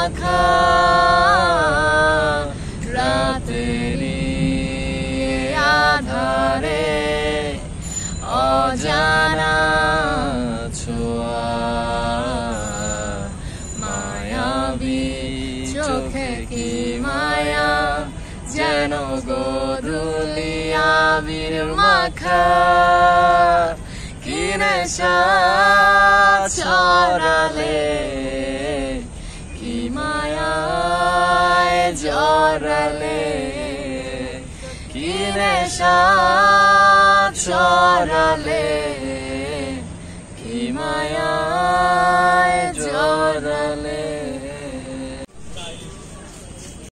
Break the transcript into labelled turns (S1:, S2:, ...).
S1: মাখা রাতেরি আধারে অজানা ছোঁয়া মায়াবী চোখে কি মায়া যেন গোধূলি আবির মাখা কি নেশা ছড়ালে কি মায়ায় জড়ালে কি নেশা ছড়ালে